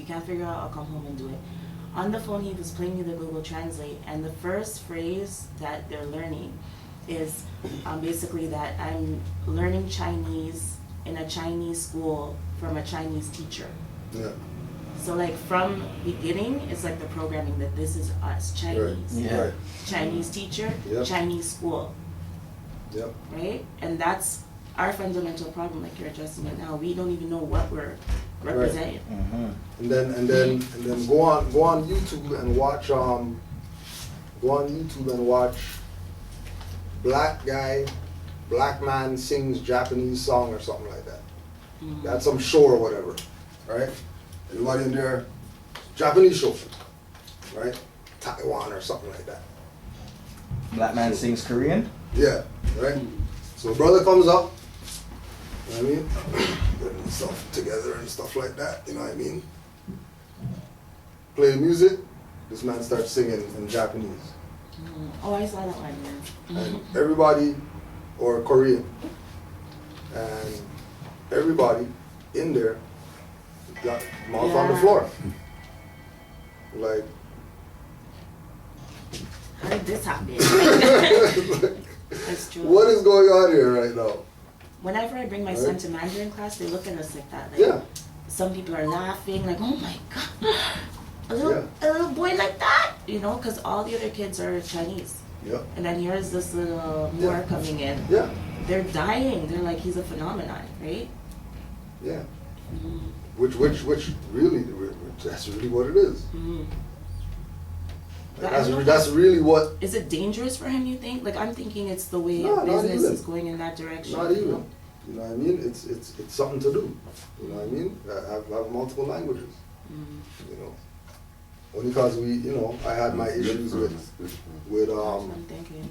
can't figure out, I'll come home and do it. On the phone, he was playing me the Google Translate, and the first phrase that they're learning is basically that I'm learning Chinese in a Chinese school from a Chinese teacher. Yeah. So like from beginning, it's like the programming that this is us, Chinese. Right. Yeah. Right. Chinese teacher, Yep. Chinese school, Yep. right? And that's our fundamental problem, like you're addressing it now. We don't even know what we're representing. And then go on YouTube and watch black man sings Japanese song or something like that. That's some show or whatever, right? Everybody in there, Japanese show, right? Taiwan or something like that. Black man sings Korean? Yeah, right? So brother comes up, you know what I mean? Getting himself together and stuff like that, you know what I mean? Play the music, this man starts singing in Japanese. Oh, I saw that one, yeah. And everybody, or Korean, and everybody in there got mouth on the floor. Like, How did this happen? That's true. what is going on here right now? Whenever I bring my son to Mandarin class, they look at us like that. Like, Yeah. some people are laughing, like, oh my God, a little boy like that, you know, because all the other kids are Chinese. Yeah. And then here's this little Moor Yeah. coming in. Yeah. They're dying. They're like, he's a phenomenon, right? Yeah. Which really, that's really what it is. But I don't know That's really what. Is it dangerous for him, you think? Like, I'm thinking it's the way No, not business even. is going in that direction. Not you even. know? You know what I mean? It's something to do. You know what I mean? I have multiple languages. You know, only because I had my issues with That's what I'm thinking.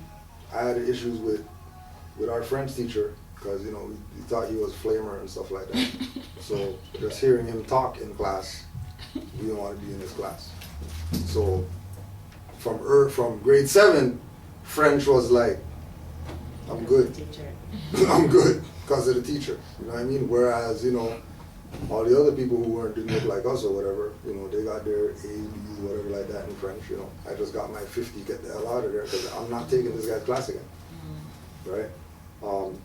I had issues with our French teacher because we thought he was flamer and stuff like that. So just hearing him talk in class, we don't want to be in his class. So from grade 7, French was like, I'm good. Teacher. I'm good because of the teacher. You know what I mean? Whereas, all the other people who didn't look like us or whatever, they got their A's, B's, whatever like that in French, I just got my 50, get the hell out of there because I'm not taking this guy's class again. Right?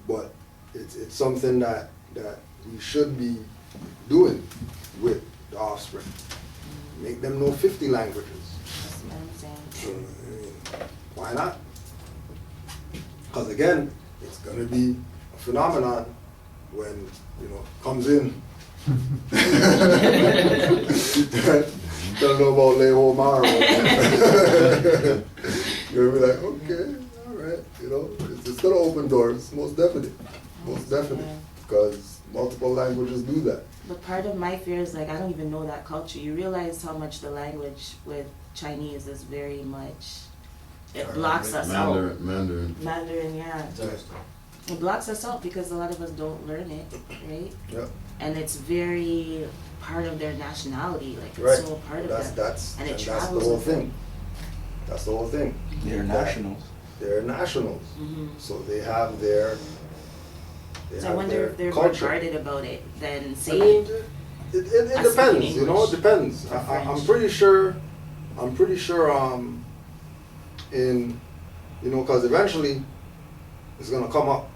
But it's something that we should be doing with the offspring. Make them know 50 languages. That's what I'm saying. Why not? Because again, it's going to be a phenomenon when, comes in. Don't know about Leo Maro. You'll be like, okay, all right, it's going to open doors, most definitely. Most definitely. Because multiple languages do that. But part of my fear is, like, I don't even know that culture. You realize how much the language with Chinese is very much, it blocks us out. Mandarin. Mandarin, yeah. It blocks us out because a lot of us don't learn it, right? Yeah. And it's very part of their nationality, like it's Right. so part of them. And it That's the travels whole with thing. them. That's the whole thing. They're nationals. They're nationals. So they have their So I wonder if they're culture. guarded about it, then I mean, say it us depends, speaking it English depends. or I'm French. pretty sure, because eventually it's gonna come up,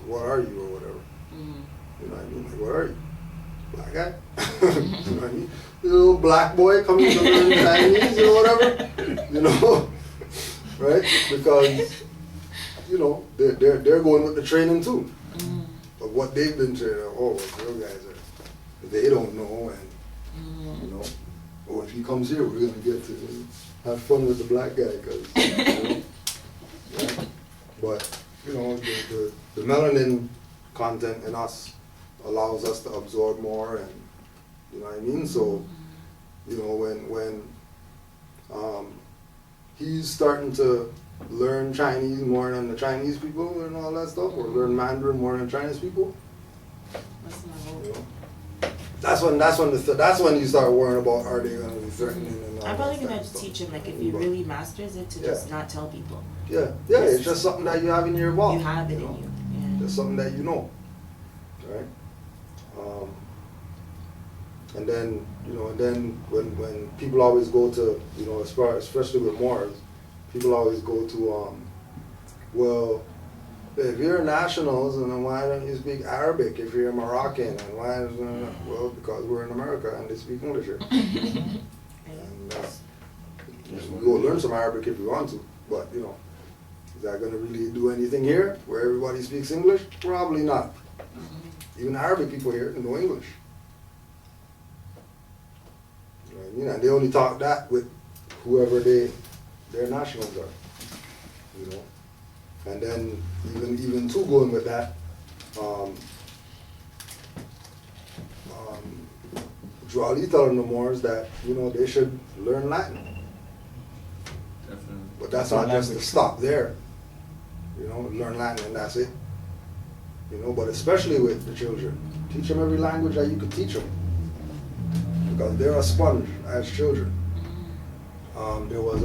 what are you or whatever. You know what I mean? Like, what are you? Black guy? You know what I mean? The little black boy coming to learn Chinese or whatever, right? Because, they're going with the training too. Of what they've been trained on. Oh, those guys they don't know, and if he comes here, we're gonna get to have fun with the black guy, because yeah. But the melanin content in us allows us to absorb more, and you know what I mean. So when he's starting to learn Chinese more than the Chinese people and all that stuff, or learn Mandarin more than Chinese people. That's my hope. That's when you start worrying about, are they going to be threatening and all I'm probably that gonna kind of stuff. teach him, like, if he really masters it, to just not tell people. Yeah, it's just something that you have in your mouth. You have it in you. Yeah. Just something that you know, right? And then, you know, and then when people always go to, you know, especially with Moors, people always go to, well, if you're nationals, and then why don't you speak Arabic if you're Moroccan? And why? Well, because we're in America and they speak English here. And that's, we go learn some Arabic if we want to, but you know, is that going to really do anything here where everybody speaks English? Probably not. Even Arabic people here know English. You know what I mean? And they only talk that with whoever their nationals are. You know. And then even too going with that, Joali telling the Moors that, you know, they should learn Latin. Definitely. But that's not just to stop there. You know, learn Latin and that's it. You know, but especially with the children, teach them every language that you could teach them. Because they're a sponge as children. There was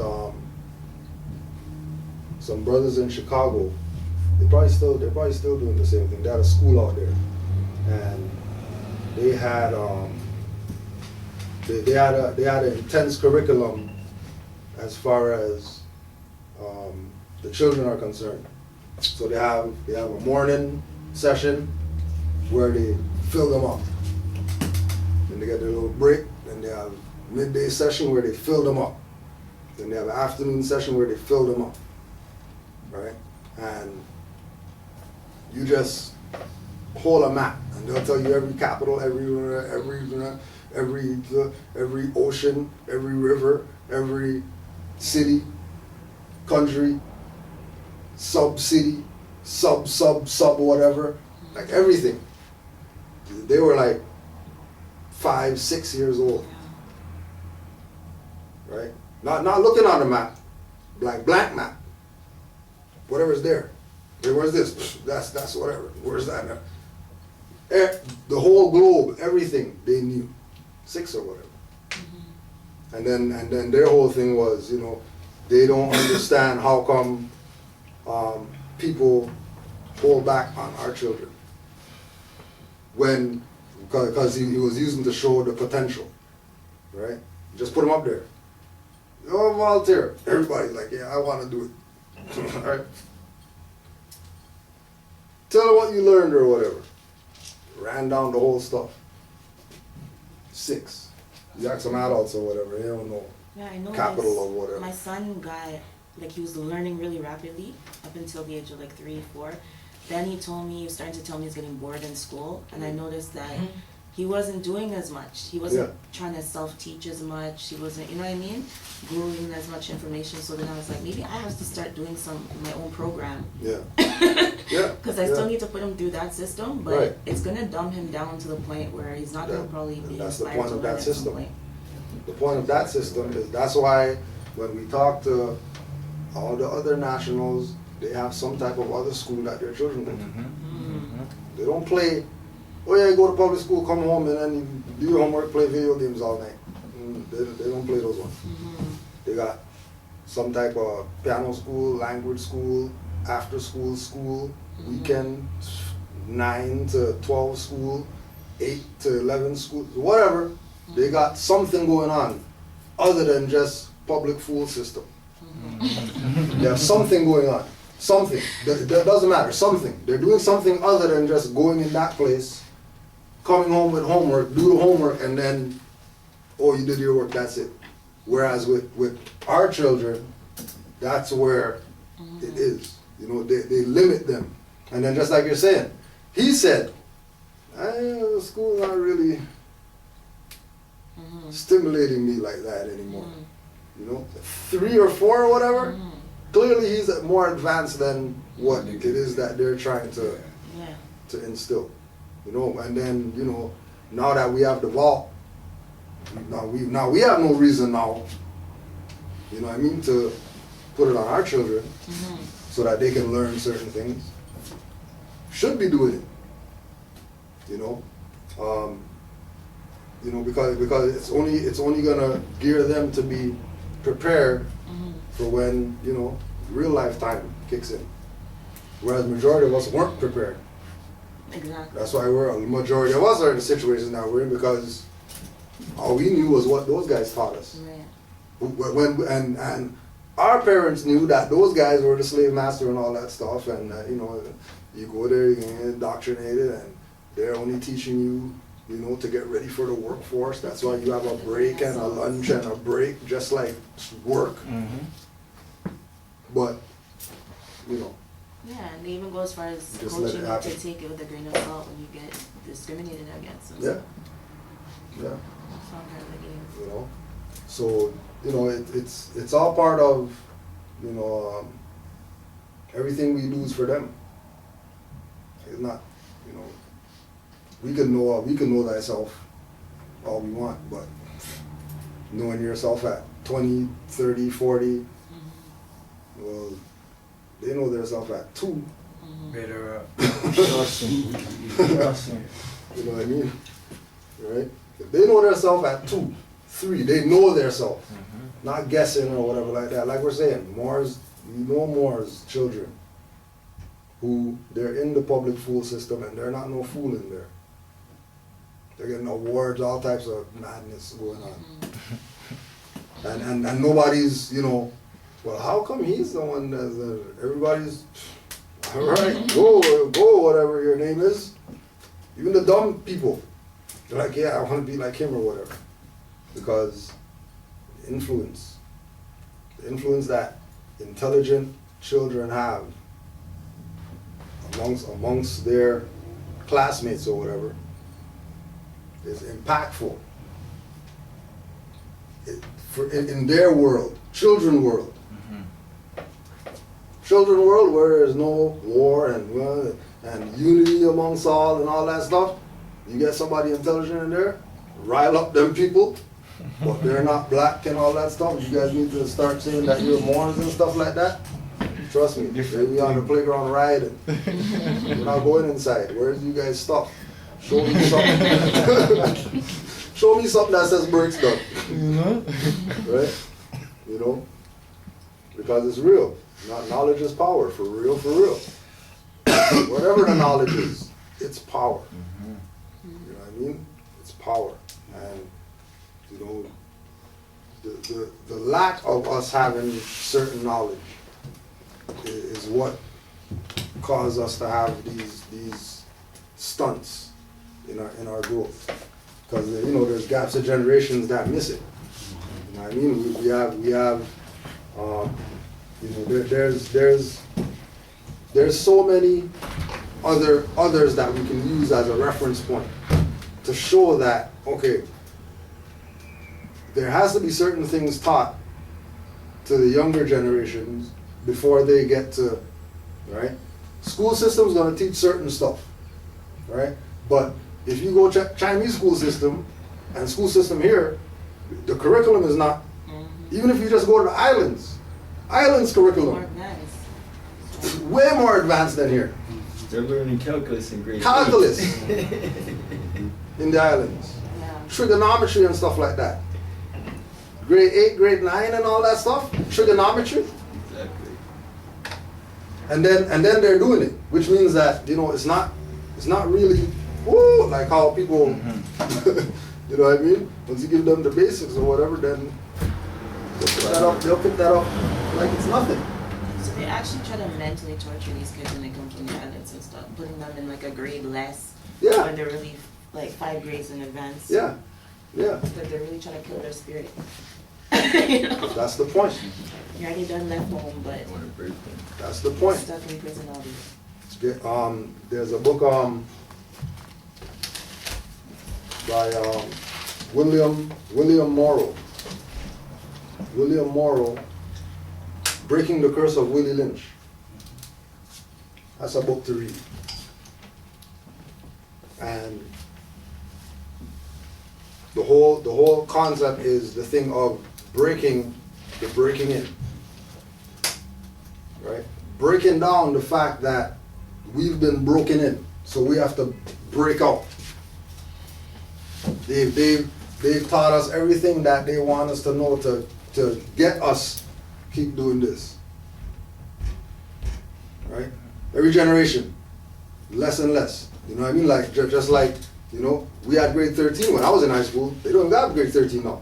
some brothers in Chicago. They're probably still doing the same thing. They had a school out there, and they had an intense curriculum as far as the children are concerned. So they have a morning session where they fill them up. Then they get their little break. Then they have midday session where they fill them up. Then they have an afternoon session where they fill them up. Right? And you just hold a map, and they'll tell you every capital, every ocean, every river, every city, country, sub-city, sub whatever, like everything. They were like 5, 6 years old, right? Not looking on the map, like blank map. Whatever's there. Hey, where's this? That's whatever. Where's that now? The whole globe, everything they knew. 6 or whatever. Mm-hmm. And then their whole thing was, you know, they don't understand how come people hold back on our children. Because he was using to show the potential. Right? Just put them up there. Oh, volunteer. Everybody's like, yeah, I want to do it. Alright. Tell them what you learned or whatever. Ran down the whole stuff. 6. You ask some adults or whatever, they don't know. Yeah, I know. Capital or whatever. My son got, like, he was learning really rapidly up until the age of like 3, 4. Then he was starting to tell me he's getting bored in school, and I noticed that he wasn't doing as much. He wasn't trying to self-teach as much. He wasn't, you know what I mean? Gluing as much information. So then I was like, maybe I have to start doing my own program. Yeah. Yeah. Because I still need to put him through that system, but it's going to dumb him down to the point where he's not going to probably be that's the inspired point to of learn that at some system. point. The point of that system is that's why when we talk to all the other nationals, they have some type of other school that their children go to. Mm-hmm. They don't play, oh yeah, you go to public school, come home, and then you do your homework, play video games all night. They don't play those ones. They got some type of piano school, language school, after school, weekend, 9 to 12 school, 8 to 11 school, whatever. They got something going on other than just public school system. They have something going on. Something. That doesn't matter. Something. They're doing something other than just going in that place, coming home with homework, do the homework, and then, oh, you did your work, that's it. Whereas with our children, that's where it is. You know, they limit them. And then just like you're saying, he said, school's not really stimulating me like that anymore. You know, 3 or 4 or whatever. Clearly he's more advanced than what it is that they're trying to instill. You know, and then, you know, now that we have the vault, now we have no reason now, you know what I mean, to put it on our children so that they can learn certain things. Should be doing it. You know, because it's only gonna gear them to be prepared for when, you know, real life time kicks in. Whereas majority of us weren't prepared. Exactly. That's why the majority of us are in the situations now we're in, because All we knew was what those guys taught us. Right. And our parents knew that those guys were the slave master and all that stuff, and you know, you go there, you get indoctrinated, and they're only teaching you, you know, to get ready for the workforce. That's why you have a break and a lunch and a break, just like work. But, you know. Yeah, and they even go as far as Just let it coaching you happen. to take it with a grain of salt when you get discriminated against. And Yeah. stuff. Yeah. It's all part of the game. You know, so you know it's all part of, you know, everything we do is for them. It's not, you know, we can know thyself all we want, but knowing yourself at 20, 30, 40, well, they know themselves at 2. Better Trust me. Trust me. You know what I mean? Right? If they know themselves at 2, 3, they know themselves. Not guessing or whatever like that. Like we're saying, Moors, you know Moors children who they're in the public fool system and they're not no fool in there. They're getting awards, all types of madness going on. And nobody's, you know, well, how come he's the one that's everybody's, all right, go, whatever your name is. Even the dumb people, they're like, yeah, I want to be like him or whatever. Because the influence that intelligent children have amongst their classmates or whatever is impactful. In their world, children world. Children world where there's no war and unity amongst all and all that stuff. You get somebody intelligent in there, rile up them people, but they're not black and all that stuff. You guys need to start saying that you're Moors and stuff like that. Trust me, they'll be on the playground riding. We're not going inside. Where's you guys stuff? Show me something. Show me something that says breaks done. Right? You know? Because it's real. Knowledge is power, for real, for real. Whatever the knowledge is, it's power. You know what I mean? It's power. And, you know, the lack of us having certain knowledge is what caused us to have these stunts in our growth. Because, you know, there's gaps of generations that miss it. You know what I mean? We have you know, there's so many others that we can use as a reference point to show that, okay, there has to be certain things taught to the younger generations before they get to, right? School system's gonna teach certain stuff, right? But if you go Chinese school system and school system here, the curriculum is not, even if you just go to the islands curriculum, More advanced. way more advanced than here. They're learning calculus in grade Calculus 8. in the islands. Yeah. Trigonometry and stuff like that. Grade 8, grade 9 and all that stuff, trigonometry. Exactly. And then they're doing it, which means that, you know, it's not really, woo, like how people, you know what I mean? Once you give them the basics or whatever, then they'll pick that up like it's nothing. So they actually try to mentally torture these kids when they come from the islands and stuff, putting them in like a grade less. Yeah. When they're really like 5 grades in advance. Yeah, yeah. But they're really trying to kill their spirit. You know? That's the point. You already done left home, but I want to break them. That's the point. stuck in prison all these. There's a book by William Morrow. William Morrow, Breaking the Curse of Willie Lynch. That's a book to read. And the whole concept is the thing of breaking in. Right? Breaking down the fact that we've been broken in, so we have to break out. They've taught us everything that they want us to know to get us keep doing this. Right? Every generation, less and less. You know what I mean? Like just like You know, we had grade 13 when I was in high school. They don't have grade 13 now.